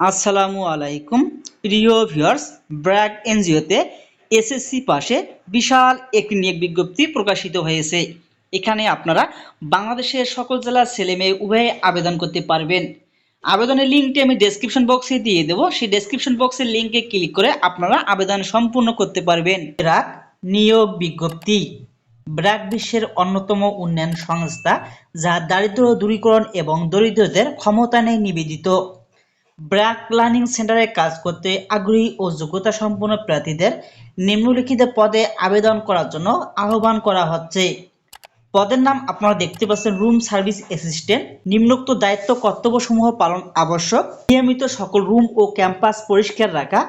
আসসালামু আলাইকুম প্রিয় ভিউয়ার্স। ব্র্যাক এনজিওতে এসএসসি পাশে বিশাল একটি নিয়োগ বিজ্ঞপ্তি প্রকাশিত হয়েছে। এখানে আপনারা বাংলাদেশের সকল জেলার ছেলেমেয়ে উভয়ে আবেদন করতে পারবেন। আবেদনের লিঙ্কটি আমি ডেসক্রিপশন বক্সে দিয়ে দেবো। সেই ডেসক্রিপশন বক্সের লিঙ্কে ক্লিক করে আপনারা আবেদন সম্পূর্ণ করতে পারবেন। ব্র্যাক নিয়োগ বিজ্ঞপ্তি। ব্র্যাক বিশ্বের অন্যতম উন্নয়ন সংস্থা, যা দারিদ্র্য দূরীকরণ এবং দরিদ্রদের ক্ষমতায়নে নিবেদিত। ব্র্যাক লার্নিং সেন্টারে কাজ করতে আগ্রহী ও যোগ্যতা সম্পন্ন প্রার্থীদের নিম্নলিখিত পদে আবেদন করার জন্য আহ্বান করা হচ্ছে। পদের নাম আপনারা দেখতে পাচ্ছেন, রুম সার্ভিস অ্যাসিস্ট্যান্ট। নিম্নোক্ত দায়িত্ব কর্তব্যসমূহ পালন আবশ্যক: নিয়মিত সকল রুম ও ক্যাম্পাস পরিষ্কার রাখা,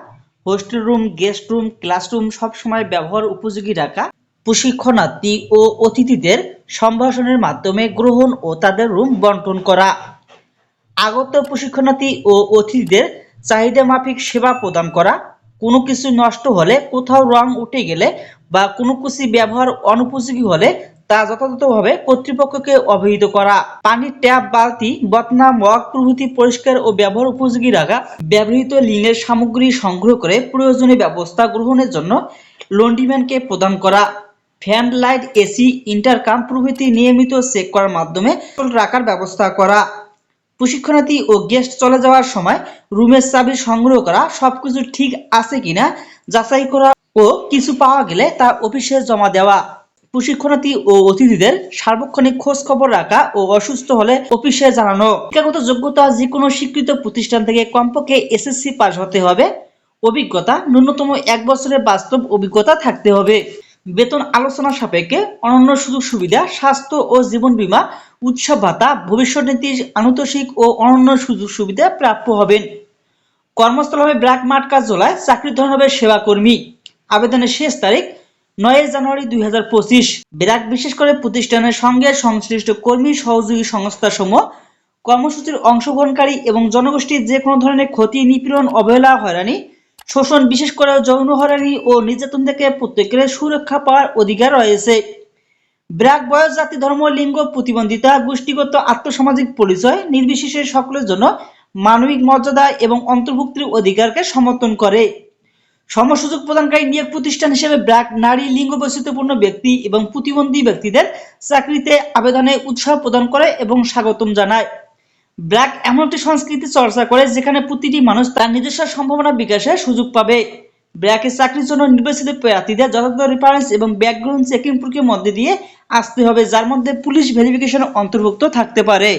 hostel room, guest room, classroom সবসময় ব্যবহার উপযোগী রাখা, প্রশিক্ষণার্থী ও অতিথিদের সম্ভাষণের মাধ্যমে গ্রহণ ও তাদের রুম বন্টন করা, আগত প্রশিক্ষণার্থী ও অতিথিদের চাহিদা মাফিক সেবা প্রদান করা, কোনো কিছু নষ্ট হলে, কোথাও রং উঠে গেলে বা কোনো কিছু ব্যবহার অনুপযোগী হলে তা যথাযথভাবে কর্তৃপক্ষকে অবহিত করা, পানির ট্যাপ, বালতি, বতনা, মগ প্রভৃতি পরিষ্কার ও ব্যবহার উপযোগী রাখা, ব্যবহৃত লিনের সামগ্রী সংগ্রহ করে প্রয়োজনীয় ব্যবস্থা গ্রহণের জন্য লন্ড্রিম্যানকে প্রদান করা, ফ্যান, লাইট, এসি, ইন্টারকাম প্রভৃতি নিয়মিত চেক করার মাধ্যমে রাখার ব্যবস্থা করা, প্রশিক্ষণার্থী ও গেস্ট চলে যাওয়ার সময় রুমের চাবি সংগ্রহ করা, সবকিছু ঠিক আছে কিনা যাচাই করা ও কিছু পাওয়া গেলে তা অফিসে জমা দেওয়া, প্রশিক্ষণার্থী ও অতিথিদের সার্বক্ষণিক খোঁজ খবর রাখা ও অসুস্থ হলে অফিসে জানানো। শিক্ষাগত যোগ্যতা: যে কোনো স্বীকৃত প্রতিষ্ঠান থেকে কমপক্ষে এসএসসি পাস হতে হবে। অভিজ্ঞতা: ন্যূনতম 1 বছরের বাস্তব অভিজ্ঞতা থাকতে হবে। বেতন আলোচনা সাপেক্ষে অন্যান্য সুযোগ সুবিধা: স্বাস্থ্য ও জীবন বীমা, উৎসব ভাতা, ভবিষ্যৎ নীতি, আনুতোষিক ও অন্যান্য সুযোগ সুবিধা প্রাপ্য হবেন। কর্মস্থল হবে ব্র্যাক মাঠ কার্যালয়। চাকরির ধরন হবে সেবাকর্মী। আবেদনের শেষ তারিখ 9 জানুয়ারি 2025। ব্র্যাক বিশেষ করে প্রতিষ্ঠানের সঙ্গে সংশ্লিষ্ট কর্মী সহযোগী সংস্থাসমূহ কর্মসূচির অংশগ্রহণকারী এবং জনগোষ্ঠীর যে কোনো ধরনের ক্ষতি, নিপীড়ন, অবহেলা, হয়রানি, শোষণ, বিশেষ করে যৌন হয়রানি ও নির্যাতন থেকে প্রত্যেকের সুরক্ষা পাওয়ার অধিকার রয়েছে। ব্র্যাক বয়স, জাতি, ধর্ম, লিঙ্গ, প্রতিবন্ধিতা, গোষ্ঠীগত, আর্থসামাজিক পরিচয় নির্বিশেষে সকলের জন্য মানবিক মর্যাদা এবং অন্তর্ভুক্তির অধিকারকে সমর্থন করে। সমসুযোগ প্রদানকারী নিয়োগ প্রতিষ্ঠান হিসেবে ব্র্যাক নারী, লিঙ্গ বৈচিত্র্যপূর্ণ ব্যক্তি এবং প্রতিবন্ধী ব্যক্তিদের চাকরিতে আবেদনে উৎসাহ প্রদান করে এবং স্বাগতম জানায়। ব্র্যাক এমন একটি সংস্কৃতি চর্চা করে যেখানে প্রতিটি মানুষ তার নিজস্ব সম্ভাবনা বিকাশের সুযোগ পাবে। ব্র্যাকের চাকরির জন্য নির্বাচিত প্রার্থীদের যথাযথ রেফারেন্স এবং ব্যাকগ্রাউন্ড চেকিং প্রক্রিয়ার মধ্যে দিয়ে আসতে হবে, যার মধ্যে পুলিশ ভেরিফিকেশন অন্তর্ভুক্ত থাকতে পারে।